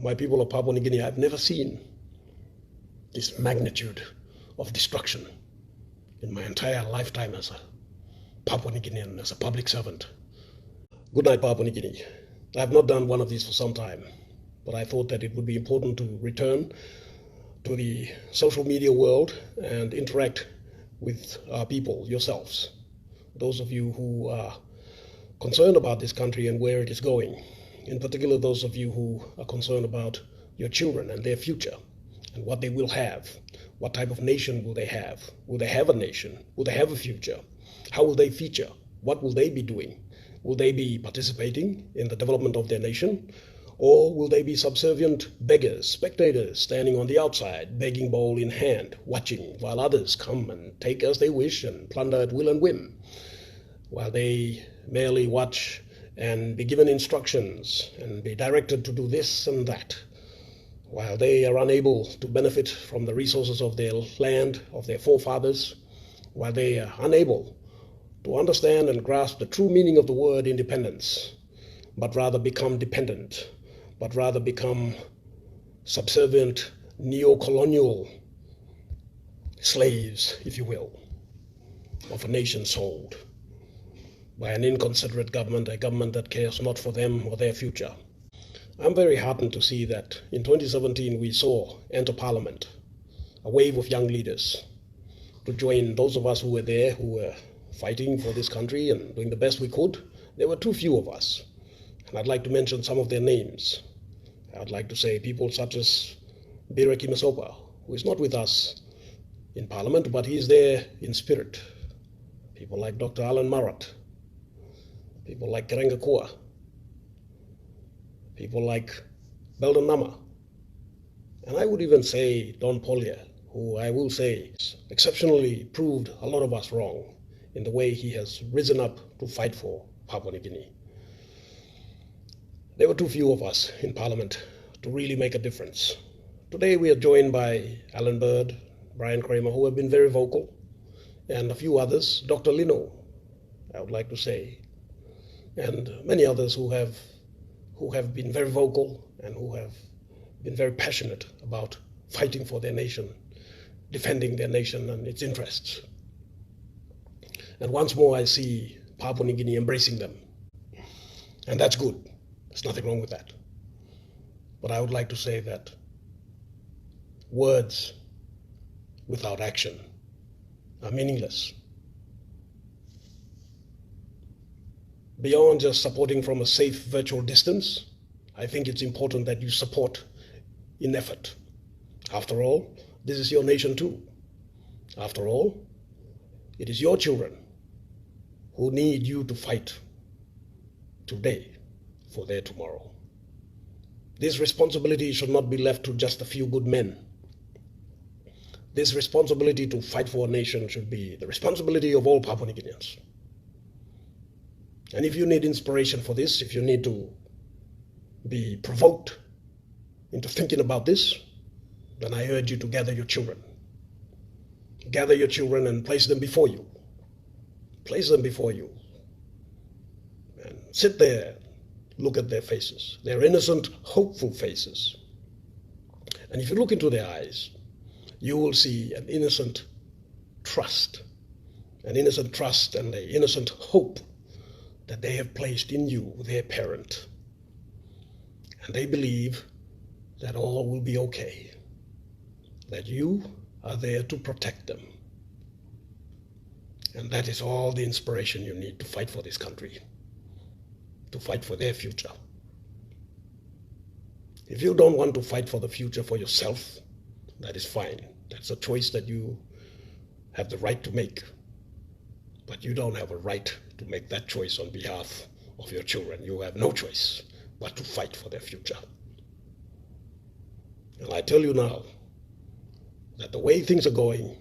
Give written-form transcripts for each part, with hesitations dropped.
my people of Papua New Guinea, I've never seen this magnitude of destruction in my entire lifetime as a Papua New Guinean, as a public servant. Good night, Papua New Guinea. I have not done one of these for some time, but I thought that it would be important to return to the social media world and interact with our people, yourselves, those of you who are concerned about this country and where it is going. In particular, those of you who are concerned about your children and their future and what they will have. What type of nation will they have? Will they have a nation? Will they have a future? How will they feature? What will they be doing? Will they be participating in the development of their nation? Or will they be subservient beggars, spectators, standing on the outside, begging bowl in hand, watching while others come and take as they wish and plunder at will and whim, while they merely watch and be given instructions and be directed to do this and that, while they are unable to benefit from the resources of their land, of their forefathers, while they are unable to understand and grasp the true meaning of the word independence, but rather become dependent, but rather become subservient, neo-colonial slaves, if you will, of a nation sold by an inconsiderate government, a government that cares not for them or their future. I'm very heartened to see that in 2017 we saw enter Parliament a wave of young leaders to join those of us who were there, who were fighting for this country and doing the best we could. There were too few of us, and I'd like to mention some of their names. I'd like to say people such as Bireki Masopa, who is not with us in Parliament, but he is there in spirit. People like Dr. Alan Marat, people like Kerenga Kua, people like Belden Nama, and I would even say Don Polya, who I will say exceptionally proved a lot of us wrong in the way he has risen up to fight for Papua New Guinea. There were too few of us in Parliament to really make a difference. Today we are joined by Alan Bird, Brian Kramer, who have been very vocal, and a few others, Dr. Lino, I would like to say, and many others who have been very vocal and who have been very passionate about fighting for their nation, defending their nation and its interests. And once more I see Papua New Guinea embracing them. And that's good. There's nothing wrong with that. But I would like to say that words without action are meaningless. Beyond just supporting from a safe virtual distance, I think it's important that you support in effort. After all, this is your nation too. After all, it is your children who need you to fight today for their tomorrow. This responsibility should not be left to just a few good men. This responsibility to fight for a nation should be the responsibility of all Papua New Guineans. And if you need inspiration for this, if you need to be provoked into thinking about this, then I urge you to gather your children. Gather your children and place them before you. Place them before you. And sit there, look at their faces, their innocent, hopeful faces. And if you look into their eyes, you will see an innocent trust and an innocent hope that they have placed in you, their parent. And they believe that all will be okay, that you are there to protect them. And that is all the inspiration you need to fight for this country, to fight for their future. If you don't want to fight for the future for yourself, that is fine. That's a choice that you have the right to make. But you don't have a right to make that choice on behalf of your children. You have no choice but to fight for their future. And I tell you now that the way things are going,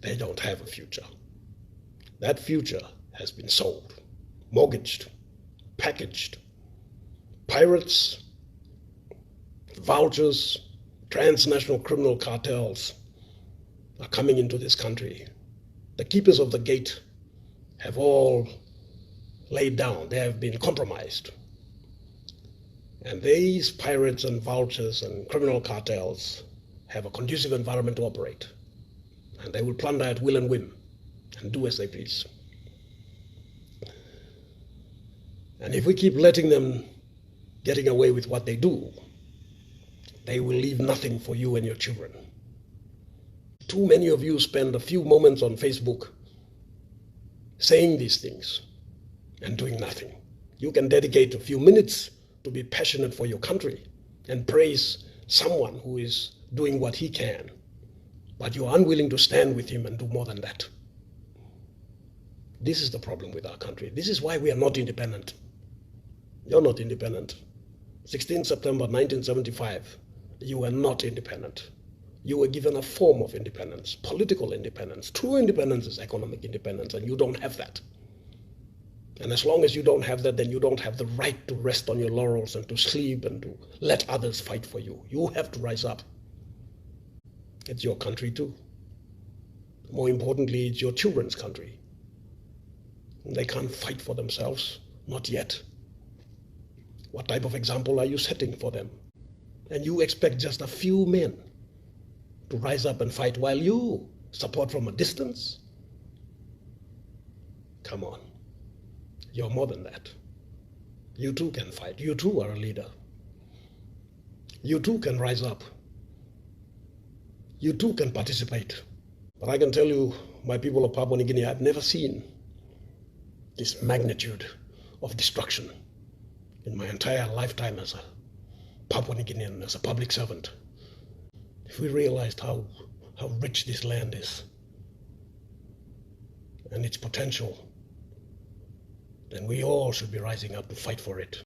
they don't have a future. That future has been sold, mortgaged, packaged. Pirates, vultures, transnational criminal cartels are coming into this country. The keepers of the gate have all laid down. They have been compromised. And these pirates and vultures and criminal cartels have a conducive environment to operate. And they will plunder at will and whim and do as they please. And if we keep letting them getting away with what they do, they will leave nothing for you and your children. Too many of you spend a few moments on Facebook saying these things and doing nothing. You can dedicate a few minutes to be passionate for your country and praise someone who is doing what he can, but you're unwilling to stand with him and do more than that. This is the problem with our country. This is why we are not independent. You're not independent. 16 September 1975, you were not independent. You were given a form of independence, political independence. True independence is economic independence, and you don't have that. And as long as you don't have that, then you don't have the right to rest on your laurels and to sleep and to let others fight for you. You have to rise up. It's your country too. More importantly, it's your children's country. They can't fight for themselves, not yet. What type of example are you setting for them? And you expect just a few men to rise up and fight while you support from a distance? Come on. You're more than that. You too can fight. You too are a leader. You too can rise up. You too can participate. But I can tell you, my people of Papua New Guinea, I've never seen this magnitude of destruction in my entire lifetime as a Papua New Guinean, as a public servant. If we realized how rich this land is and its potential, then we all should be rising up to fight for it.